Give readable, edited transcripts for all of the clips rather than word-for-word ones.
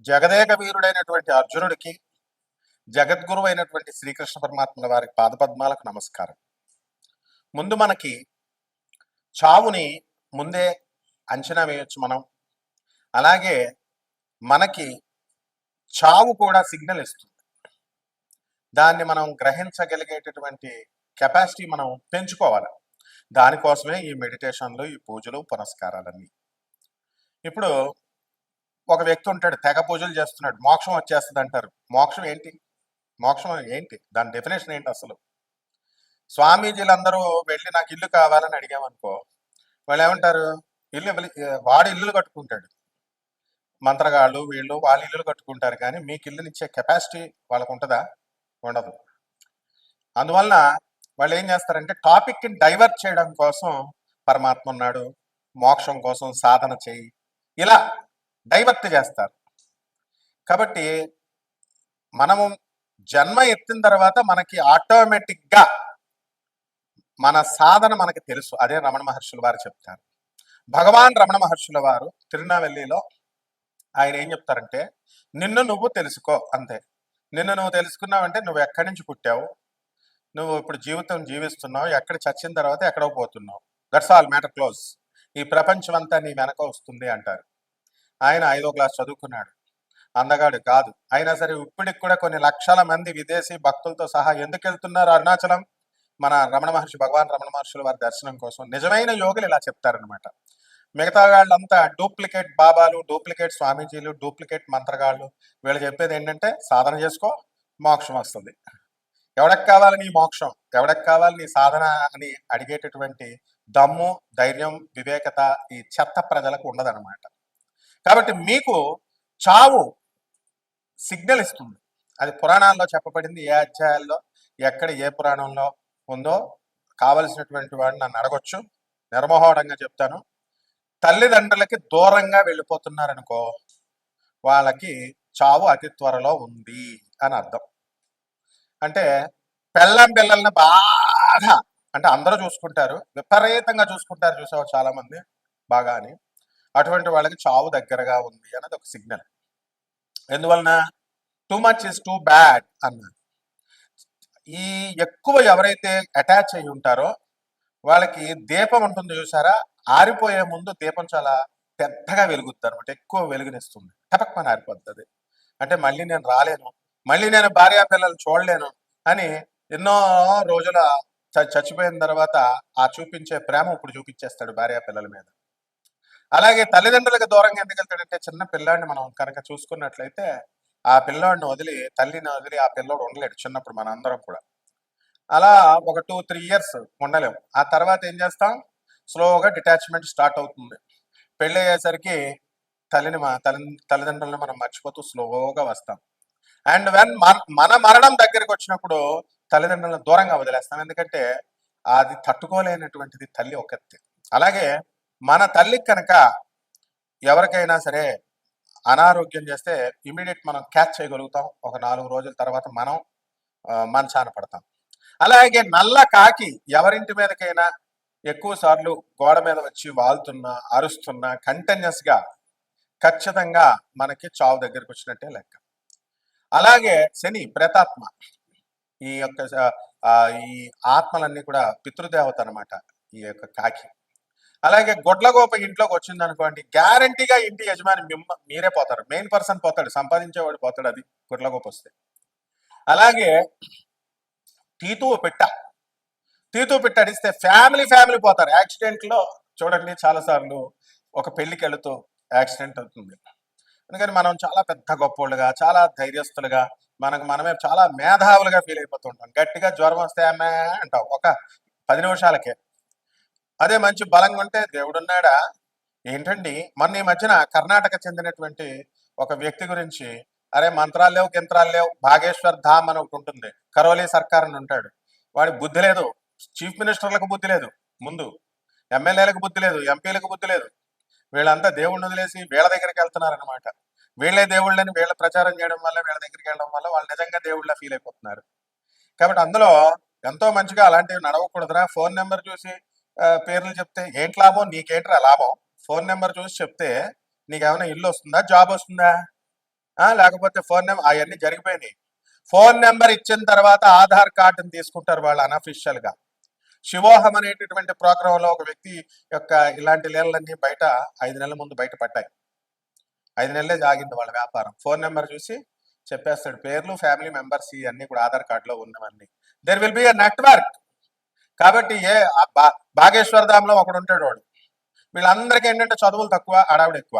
జగదేక వీరుడైనటువంటి అర్జునుడికి జగద్గురువు అయినటువంటి శ్రీకృష్ణ పరమాత్మల వారి పాదపద్మాలకు నమస్కారం. ముందు మనకి చావుని ముందే అంచనా వేయొచ్చు మనం. అలాగే మనకి చావు కూడా సిగ్నల్ ఇస్తుంది. దాన్ని మనం గ్రహించగలిగేటటువంటి కెపాసిటీ మనం పెంచుకోవాలి. దానికోసమే ఈ మెడిటేషన్లు, ఈ పూజలు, పునస్కారాలన్నీ. ఇప్పుడు ఒక వ్యక్తి ఉంటాడు, తెగ పూజలు చేస్తున్నాడు, మోక్షం వచ్చేస్తుంది అంటారు. మోక్షం ఏంటి? మోక్షం ఏంటి? దాని డెఫినేషన్ ఏంటి అసలు? స్వామీజీలందరూ వెళ్ళి నాకు ఇల్లు కావాలని అడిగామనుకో, వాళ్ళు ఏమంటారు? వాడు ఇల్లులు కట్టుకుంటాడు. మంత్రగాళ్ళు వీళ్ళు వాళ్ళ ఇల్లులు కట్టుకుంటారు, కానీ మీకు ఇల్లునిచ్చే కెపాసిటీ వాళ్ళకు ఉంటుందా? ఉండదు. అందువలన వాళ్ళు ఏం చేస్తారంటే టాపిక్ని డైవర్ట్ చేయడం కోసం పరమాత్మ ఉన్నాడు, మోక్షం కోసం సాధన చేయి, ఇలా డైవర్ట్ చేస్తారు. కాబట్టి మనము జన్మ ఎత్తిన తర్వాత మనకి ఆటోమేటిక్గా మన సాధన మనకి తెలుసు. అదే రమణ మహర్షుల వారు చెప్తారు. భగవాన్ రమణ మహర్షుల వారు తిరునావెల్లిలో ఆయన ఏం చెప్తారంటే, నిన్ను నువ్వు తెలుసుకో అంతే. నిన్ను నువ్వు తెలుసుకున్నావంటే నువ్వు ఎక్కడి నుంచి పుట్టావు, నువ్వు ఇప్పుడు జీవితం జీవిస్తున్నావు, ఎక్కడ చచ్చిన తర్వాత ఎక్కడో పోతున్నావు, దట్స్ ఆల్, మ్యాటర్ క్లోజ్. ఈ ప్రపంచం అంతా నీ వెనక వస్తుంది అంటారు. ఆయన 5వ క్లాస్ చదువుకున్నాడు, అందగాడు కాదు. అయినా సరే ఇప్పటికి కూడా కొన్ని లక్షల మంది విదేశీ భక్తులతో సహా ఎందుకు వెళ్తున్నారు అరుణాచలం? మన భగవాన్ రమణ మహర్షుల వారి దర్శనం కోసం. నిజమైన యోగులు ఇలా చెప్తారనమాట. మిగతా వాళ్ళంతా డూప్లికేట్ బాబాలు, డూప్లికేట్ స్వామీజీలు, డూప్లికేట్ మంత్రగాళ్ళు. వీళ్ళు చెప్పేది ఏంటంటే సాధన చేసుకో, మోక్షం వస్తుంది. ఎవడకి కావాలి నీ మోక్షం? ఎవడకి కావాలి నీ సాధన అని అడిగేటటువంటి దమ్ము, ధైర్యం, వివేకత ఈ చెత్త ప్రజలకు ఉండదన్నమాట. కాబట్టి మీకు చావు సిగ్నల్ ఇస్తుంది. అది పురాణాల్లో చెప్పబడింది. ఏ అధ్యాయాల్లో, ఎక్కడ, ఏ పురాణంలో ఉందో కావలసినటువంటి వాడిని నన్ను అడగొచ్చు, నిర్మోహడంగా చెప్తాను. తల్లిదండ్రులకి దూరంగా వెళ్ళిపోతున్నారనుకో, వాళ్ళకి చావు అతి త్వరలో ఉంది అని అర్థం. అంటే పిల్లల్ని బాగా, అంటే అందరూ చూసుకుంటారు, విపరీతంగా చూసుకుంటారు, చూసావు చాలా మంది బాగా అని. అటువంటి వాళ్ళకి చావు దగ్గరగా ఉంది అన్నది ఒక సిగ్నల్. ఎందువలన? Too much is too bad అన్నారు. ఈ ఎక్కువ ఎవరైతే అటాచ్ అయి ఉంటారో వాళ్ళకి దీపం ఉంటుంది చూసారా, ఆరిపోయే ముందు దీపం చాలా పెద్దగా వెలుగుతుంది అనమాట, ఎక్కువ వెలుగునిస్తుంది, టపక్మని ఆరిపోతుంది. అంటే మళ్ళీ నేను రాలేను, మళ్ళీ నేను భార్యా పిల్లలు చూడలేను అని ఎన్నో రోజుల చచ్చిపోయిన తర్వాత ఆ చూపించే ప్రేమ ఇప్పుడు చూపించేస్తాడు భార్యా పిల్లల మీద. అలాగే తల్లిదండ్రులకు దూరంగా ఎందుకు వెళ్తాడంటే, చిన్న పిల్లాడిని మనం కనుక చూసుకున్నట్లయితే ఆ పిల్లోడిని వదిలి, తల్లిని వదిలి ఆ పిల్లోడు ఉండలేడు చిన్నప్పుడు. మన అందరం కూడా అలా ఒక 2-3 years ఉండలేము. ఆ తర్వాత ఏం చేస్తాం? స్లోగా డిటాచ్మెంట్ స్టార్ట్ అవుతుంది. పెళ్ళి అయ్యేసరికి తల్లిదండ్రులను మనం మర్చిపోతూ స్లోగా వస్తాం. అండ్ వెన్ మన మరణం దగ్గరికి వచ్చినప్పుడు తల్లిదండ్రులను దూరంగా వదిలేస్తాం. ఎందుకంటే అది తట్టుకోలేనటువంటిది తల్లి ఒక్కతే. అలాగే మన తల్లికి కనుక ఎవరికైనా సరే అనారోగ్యం చేస్తే ఇమీడియట్ మనం క్యాచ్ చేయగలుగుతాం. ఒక 4 రోజుల తర్వాత మనం మంచాన పడతాం. అలాగే నల్ల కాకి ఎవరింటి మీదకైనా ఎక్కువ సార్లు గోడ మీద వచ్చి వాళ్తున్నా, అరుస్తున్నా కంటిన్యూస్గా, ఖచ్చితంగా మనకి చావు దగ్గరికి వచ్చినట్టే లెక్క. అలాగే శని ప్రేతాత్మ, ఈ యొక్క ఈ ఆత్మలన్నీ కూడా పితృదేవత అనమాట ఈ యొక్క కాకి. అలాగే గొడ్లగోప ఇంట్లోకి వచ్చింది అనుకోండి, గ్యారంటీగా ఇంటి యజమాని మీరే పోతారు, మెయిన్ పర్సన్ పోతాడు, సంపాదించేవాడు పోతాడు, అది గొడ్లగోప వస్తే. అలాగే తీతువు పిట్ట అడిస్తే ఫ్యామిలీ పోతారు. యాక్సిడెంట్లో చూడండి, చాలాసార్లు ఒక పెళ్లికి వెళుతూ యాక్సిడెంట్ అవుతుంది. అందుకని మనం చాలా పెద్ద గొప్పోళ్ళుగా, చాలా ధైర్యస్తులుగా, మనమే చాలా మేధావులుగా ఫీల్ అయిపోతుంటాం. గట్టిగా జ్వరం వస్తే అమ్మే అంటాం ఒక 10 నిమిషాలకే. అదే మంచి బలంగా ఉంటే దేవుడున్నాడా ఏంటండి. మొన్న ఈ మధ్యన కర్ణాటక చెందినటువంటి ఒక వ్యక్తి గురించి, అరే మంత్రాలు లేవు, గింత్రాలు లేవు, భాగేశ్వర్ ధామ్ అని ఒకటి ఉంటుంది, కరోలీ సర్కార్ అని ఉంటాడు, వాడికి బుద్ధి లేదు, చీఫ్ మినిస్టర్లకు బుద్ధి లేదు, ముందు ఎమ్మెల్యేలకు బుద్ధి లేదు, ఎంపీలకు బుద్ధి లేదు. వీళ్ళంతా దేవుడిని వదిలేసి వీళ్ళ దగ్గరికి వెళ్తున్నారనమాట. వీళ్ళే దేవుళ్ళని వీళ్ళ ప్రచారం చేయడం వల్ల, వీళ్ళ దగ్గరికి వెళ్ళడం వల్ల వాళ్ళు నిజంగా దేవుళ్ళ ఫీల్ అయిపోతున్నారు. కాబట్టి అందులో ఎంతో మంచిగా అలాంటివి నడవకూడదురా. ఫోన్ నెంబర్ చూసి పేర్లు చెప్తే ఏంటి లాభం? నీకేంట్రా లాభం? ఫోన్ నెంబర్ చూసి చెప్తే నీకేమైనా ఇల్లు వస్తుందా, జాబ్ వస్తుందా? లేకపోతే ఫోన్ నెంబర్ అవన్నీ జరిగిపోయినాయి. ఫోన్ నెంబర్ ఇచ్చిన తర్వాత ఆధార్ కార్డుని తీసుకుంటారు వాళ్ళు అనఫిషియల్ గా. శివోహం అనేటటువంటి ప్రోగ్రామ్ లో ఒక వ్యక్తి యొక్క ఇలాంటి లీలలన్నీ బయట 5 నెలల ముందు బయట పడ్డాయి. 5 నెలలే జాగింది వాళ్ళ వ్యాపారం. ఫోన్ నెంబర్ చూసి చెప్పేస్తాడు, పేర్లు, ఫ్యామిలీ మెంబర్స్ ఇవన్నీ కూడా ఆధార్ కార్డులో ఉన్నవన్నీ. There will be a network. కాబట్టి బాగేశ్వర ధామ్ లో ఒకడు ఉంటాడు వాడు. వీళ్ళందరికీ ఏంటంటే చదువులు తక్కువ, అడావిడ ఎక్కువ.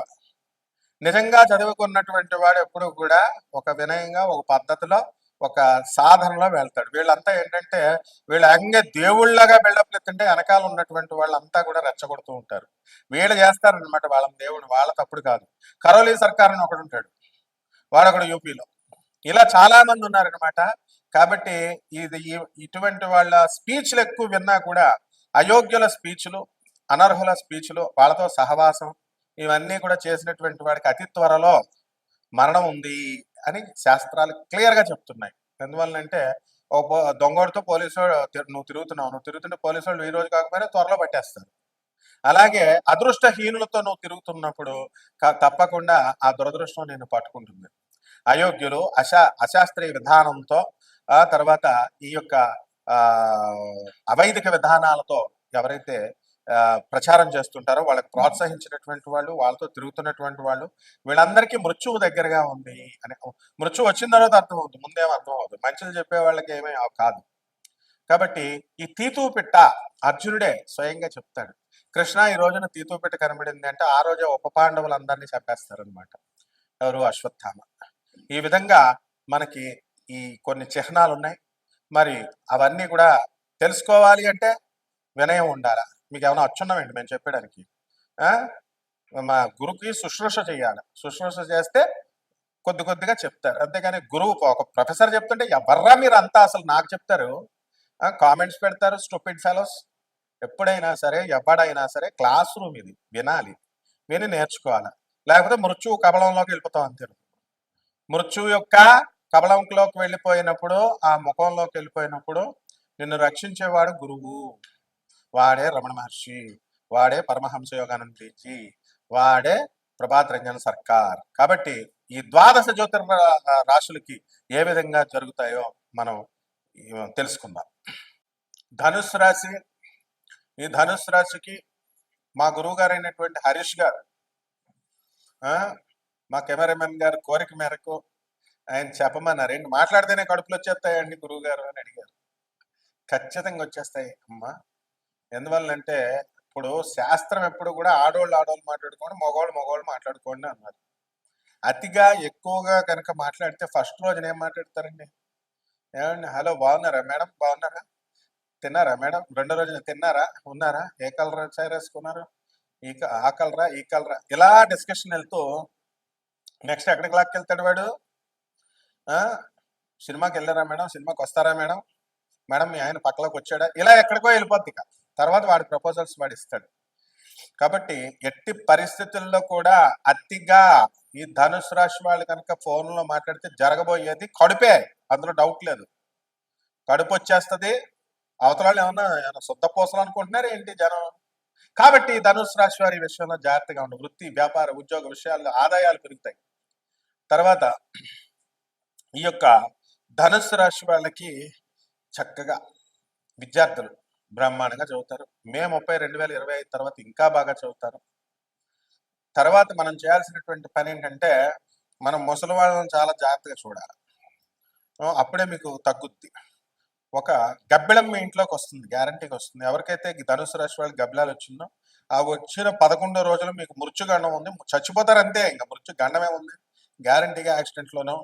నిజంగా చదువుకున్నటువంటి వాడు ఎప్పుడు కూడా ఒక వినయంగా, ఒక పద్ధతిలో, ఒక సాధనలో వెళ్తాడు. వీళ్ళంతా ఏంటంటే వీళ్ళు అంగే దేవుళ్ళగా బిల్డప్ ఎత్తుంటే వెనకాల ఉన్నటువంటి వాళ్ళంతా కూడా రెచ్చగొడుతూ ఉంటారు. వీళ్ళు చేస్తారనమాట వాళ్ళని దేవుడు. వాళ్ళ తప్పుడు కాదు. కరోలీ సర్కార్ అని ఒకడు ఉంటాడు, వాడొకడు యూపీలో. ఇలా చాలా మంది ఉన్నారనమాట. కాబట్టి ఇటువంటి వాళ్ళ స్పీచ్లు ఎక్కువ విన్నా కూడా అయోగ్యుల స్పీచ్లు, అనర్హుల స్పీచ్లు, వాళ్ళతో సహవాసం ఇవన్నీ కూడా చేసినటువంటి వాడికి అతి త్వరలో మరణం ఉంది అని శాస్త్రాలు క్లియర్గా చెప్తున్నాయి. ఎందువల్లంటే దొంగోడితో పోలీసు నువ్వు తిరుగుతుంటే పోలీసు వాళ్ళు ఈ రోజు కాకపోయినా త్వరలో పట్టేస్తారు. అలాగే అదృష్టహీనులతో నువ్వు తిరుగుతున్నప్పుడు తప్పకుండా ఆ దురదృష్టం నేను పట్టుకుంటుంది. అయోగ్యులు, అశాస్త్రీయ విధానంతో, తర్వాత ఈ యొక్క అవైదిక విధానాలతో ఎవరైతే ప్రచారం చేస్తుంటారో వాళ్ళకి ప్రోత్సహించినటువంటి వాళ్ళు, వాళ్ళతో తిరుగుతున్నటువంటి వాళ్ళు, వీళ్ళందరికీ మృత్యువు దగ్గరగా ఉంది అని. మృత్యు వచ్చిన తర్వాత అర్థమవుతుంది, ముందేమో అర్థం అవుతుంది. మంచిలు చెప్పే వాళ్ళకి ఏమీ కాదు. కాబట్టి ఈ తీతూ పిట్ట అర్జునుడే స్వయంగా చెప్తాడు, కృష్ణ ఈ రోజున తీతూ పిట్ట కనబడింది అంటే ఆ రోజే ఉప పాండవులందరినీ చంపేస్తారనమాట. ఎవరు? అశ్వత్థామ. ఈ విధంగా మనకి ఈ కొన్ని చిహ్నాలు ఉన్నాయి. మరి అవన్నీ కూడా తెలుసుకోవాలి అంటే వినయం ఉండాలి. మీకు ఏమైనా అచ్చున్నామండి మేము చెప్పడానికి? మా గురువుకి శుశ్రూష చేయాలి. శుశ్రూష చేస్తే కొద్దిగా చెప్తారు. అంతేగాని గురువు ఒక ప్రొఫెసర్ చెప్తుంటే ఎవర్రా మీరు అంతా అసలు నాకు చెప్తారు, కామెంట్స్ పెడతారు, స్టూపిడ్ ఫెలోస్. ఎప్పుడైనా సరే ఎవడైనా సరే క్లాస్ రూమ్ ఇది, వినాలి, విని నేర్చుకోవాలి. లేకపోతే మృత్యువు కబళంలోకి వెళ్ళిపోతాం అంతే. మృత్యువు యొక్క కబళంలోకి వెళ్ళిపోయినప్పుడు, ఆ ముఖంలోకి వెళ్ళిపోయినప్పుడు నిన్ను రక్షించేవాడు గురువు. వాడే రమణ మహర్షి, వాడే పరమహంస యోగానందజీ, వాడే ప్రభాత్ రంజన్ సర్కార్. కాబట్టి ఈ ద్వాదశ జ్యోతిర్మ రాశులకి ఏ విధంగా జరుగుతాయో మనం తెలుసుకుందాం. ధనుస్సు రాశి. ఈ ధనుస్సు రాశికి మా గురువు గారు అయినటువంటి హరీష్ గారు, మా కెమెరామెన్ గారు కోరిక మేరకు ఆయన చెప్పమన్నారు. ఏంటి మాట్లాడితేనే కడుపులు వచ్చేస్తాయండి గురువు గారు అని అడిగారు. ఖచ్చితంగా వచ్చేస్తాయి అమ్మా. ఎందువల్లంటే ఇప్పుడు శాస్త్రం ఎప్పుడు కూడా ఆడోళ్ళు మాట్లాడుకోండి, మగవాళ్ళు మాట్లాడుకోండి అన్నారు. అతిగా ఎక్కువగా కనుక మాట్లాడితే ఫస్ట్ రోజున ఏం మాట్లాడతారండి? ఏమండి, హలో బాగున్నారా మేడం, బాగున్నారా, తిన్నారా మేడం, రెండో రోజున తిన్నారా, ఉన్నారా, ఏ కలర్ చీర వేసుకున్నారు, ఆ కలరా, ఈ కలరా, ఇలా డిస్కషన్ వెళ్తూ నెక్స్ట్ ఎక్కడికి లాక్కెళ్తాడు వాడు? సినిమాకి వెళ్ళారా మేడం, సినిమాకి వస్తారా మేడం, మేడం మీ ఆయన పక్కలోకి వచ్చాడా, ఇలా ఎక్కడికో వెళ్ళిపోద్ది. తర్వాత వాడి ప్రపోజల్స్ వాడు ఇస్తాడు. కాబట్టి ఎట్టి పరిస్థితుల్లో కూడా అతిగా ఈ ధనుసు రాశి వాళ్ళు కనుక ఫోన్లో మాట్లాడితే జరగబోయేది కడుపే, అందులో డౌట్ లేదు. కడుపు వచ్చేస్తుంది. అవతల వాళ్ళు ఏమన్నా శుద్ధ పూసలు అనుకుంటున్నారు ఏంటి జనం? కాబట్టి ధనుసు రాశి వారి విషయంలో జాగ్రత్తగా ఉండు. వృత్తి, వ్యాపార, ఉద్యోగ విషయాల్లో ఆదాయాలు పెరుగుతాయి. తర్వాత ఈ యొక్క ధనుసు రాశి వాళ్ళకి చక్కగా విద్యార్థులు బ్రహ్మాండంగా చదువుతారు. మే 30, 2025 తర్వాత ఇంకా బాగా చదువుతారు. తర్వాత మనం చేయాల్సినటువంటి పని ఏంటంటే మనం ముసలి వాళ్ళని చాలా జాగ్రత్తగా చూడాలి. అప్పుడే మీకు తగ్గుద్ది. ఒక గబ్బిళం మీ ఇంట్లోకి వస్తుంది, గ్యారంటీగా వస్తుంది. ఎవరికైతే ధనుసు రాశి వాళ్ళకి గబ్బిలాలు వచ్చిందో ఆ వచ్చిన 11 రోజులు మీకు మృత్యుగండం ఉంది, చచ్చిపోతారు అంతే. ఇంకా మృత్యుగండమే ఉంది. గ్యారంటీగా యాక్సిడెంట్లోనో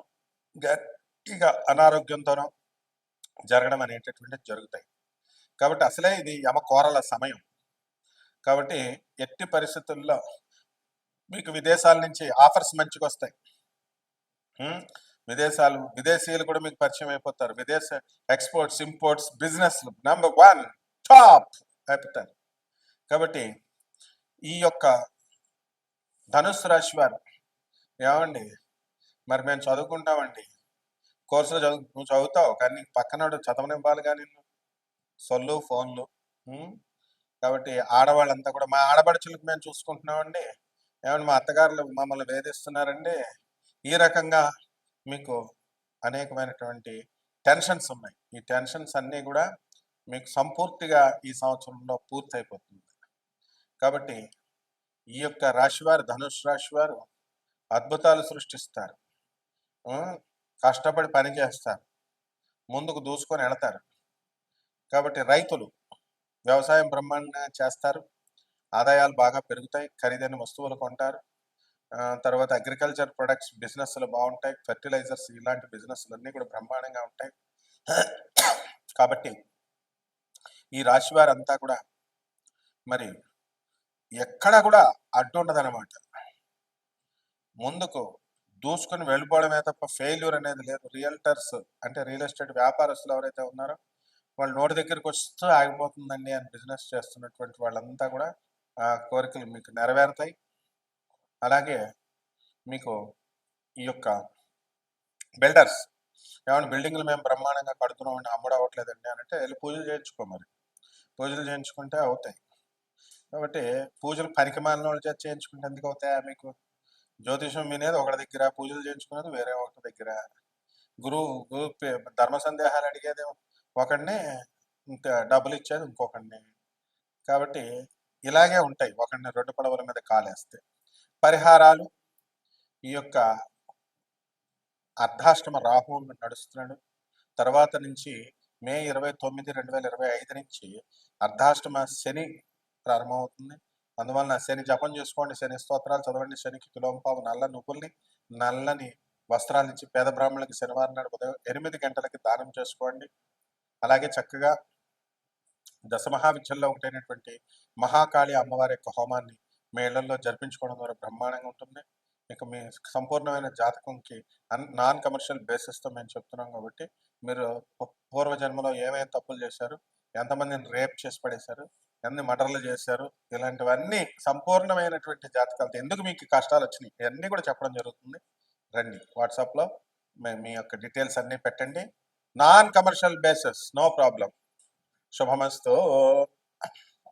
గట్టిగా అనారోగ్యంతోనో జరగడం అనేటటువంటిది జరుగుతాయి. కాబట్టి అసలే ఇది యమకోరల సమయం. కాబట్టి ఎట్టి పరిస్థితుల్లో మీకు విదేశాల నుంచి ఆఫర్స్ మంచిగా వస్తాయి. విదేశీయులు కూడా మీకు పరిచయం అయిపోతారు. విదేశ exports, imports, business number 1 top అయిపోతారు. కాబట్టి ఈ యొక్క ధనుస్సు రాశి వారు ఏమండి, మరి మేము చదువుకుంటామండి, కోర్సులో నువ్వు చదువుతావు కానీ నీకు పక్కన చదవనివ్వాలి కానీ సొల్లు ఫోన్లు. కాబట్టి ఆడవాళ్ళంతా కూడా మా ఆడపడుచులకు మేము చూసుకుంటున్నామండి, ఏమండి మా అత్తగారులు మమ్మల్ని వేధిస్తున్నారండి, ఈ రకంగా మీకు అనేకమైనటువంటి టెన్షన్స్ ఉన్నాయి. ఈ టెన్షన్స్ అన్నీ కూడా మీకు సంపూర్తిగా ఈ సంవత్సరంలో పూర్తయిపోతుంది. కాబట్టి ఈ యొక్క రాశివారు, ధనుసు రాశివారు అద్భుతాలు సృష్టిస్తారు. కష్టపడి పని చేస్తారు, ముందుకు దూసుకొని వెళతారు. కాబట్టి రైతులు వ్యవసాయం బ్రహ్మాండంగా చేస్తారు, ఆదాయాలు బాగా పెరుగుతాయి, ఖరీదైన వస్తువులు కొంటారు. తర్వాత అగ్రికల్చర్ ప్రొడక్ట్స్ బిజినెస్లు బాగుంటాయి, ఫెర్టిలైజర్స్ ఇలాంటి బిజినెస్లు అన్నీ కూడా బ్రహ్మాండంగా ఉంటాయి. కాబట్టి ఈ రాశి వారంతా కూడా మరి ఎక్కడ కూడా అడ్డు ఉండదన్నమాట. ముందుకు దూసుకొని వెళ్ళిపోవడమే తప్ప ఫెయిల్యూర్ అనేది లేదు. రియల్టర్స్ అంటే రియల్ ఎస్టేట్ వ్యాపారస్తులు ఎవరైతే ఉన్నారో వాళ్ళు నోటి దగ్గరికి వస్తూ ఆగిపోతుందండి అని బిజినెస్ చేస్తున్నటువంటి వాళ్ళంతా కూడా ఆ కోరికలు మీకు నెరవేరుతాయి. అలాగే మీకు ఈ యొక్క బిల్డర్స్ ఏమైనా బిల్డింగ్లు మేము బ్రహ్మాండంగా కడుతున్నామండి, అమ్ముడు అవ్వట్లేదండి అని అంటే వెళ్ళి పూజలు చేయించుకో. మరి పూజలు చేయించుకుంటే అవుతాయి. కాబట్టి పూజలు పనికిమాలిన వాళ్ళ చేత చేయించుకుంటే ఎందుకు అవుతాయా? మీకు జ్యోతిషం వినేది ఒకటి దగ్గర, పూజలు చేయించుకునేది వేరే ఒకటి దగ్గర, గురువు ధర్మ సందేహాలు అడిగేది ఒకడిని, ఇంకా డబ్బులు ఇచ్చేది ఇంకొకడిని. కాబట్టి ఇలాగే ఉంటాయి, ఒకడిని రెండు పడవల మీద కాలేస్తే. పరిహారాలు, ఈ యొక్క అర్ధాష్టమ రాహు నడుస్తున్నాడు. తర్వాత నుంచి మే 29, 2025 నుంచి అర్ధాష్టమ శని ప్రారంభమవుతుంది. అందువలన శని జపం చేసుకోండి, శని స్తోత్రాలు చదవండి, శనికి కిలోంపావు నల్ల నువ్వుల్ని, నల్లని వస్త్రాలు ఇచ్చి పేద బ్రాహ్మణులకి శనివారం నాడు ఉదయం 8 గంటలకి దానం చేసుకోండి. అలాగే చక్కగా దశమహావిద్యల్లో ఒకటైనటువంటి మహాకాళి అమ్మవారి యొక్క హోమాన్ని మీ ఇళ్లలో జరిపించుకోవడం ద్వారా బ్రహ్మాండంగా ఉంటుంది. ఇక మీ సంపూర్ణమైన జాతకంకి నాన్ కమర్షియల్ బేసిస్తో మేము చెప్తున్నాం. కాబట్టి మీరు పూర్వజన్మలో ఏమేమి తప్పులు చేశారు, ఎంతమందిని రేప్ చేసి పడేశారు, ఎన్ని మర్డర్లు చేశారు, ఇలాంటివన్నీ సంపూర్ణమైనటువంటి జాతకాలతో ఎందుకు మీకు కష్టాలు వచ్చినాయి ఇవన్నీ కూడా చెప్పడం జరుగుతుంది. రండి, వాట్సాప్లో మీ యొక్క డీటెయిల్స్ అన్నీ పెట్టండి. Non commercial basis, no problem. శుభమస్తు.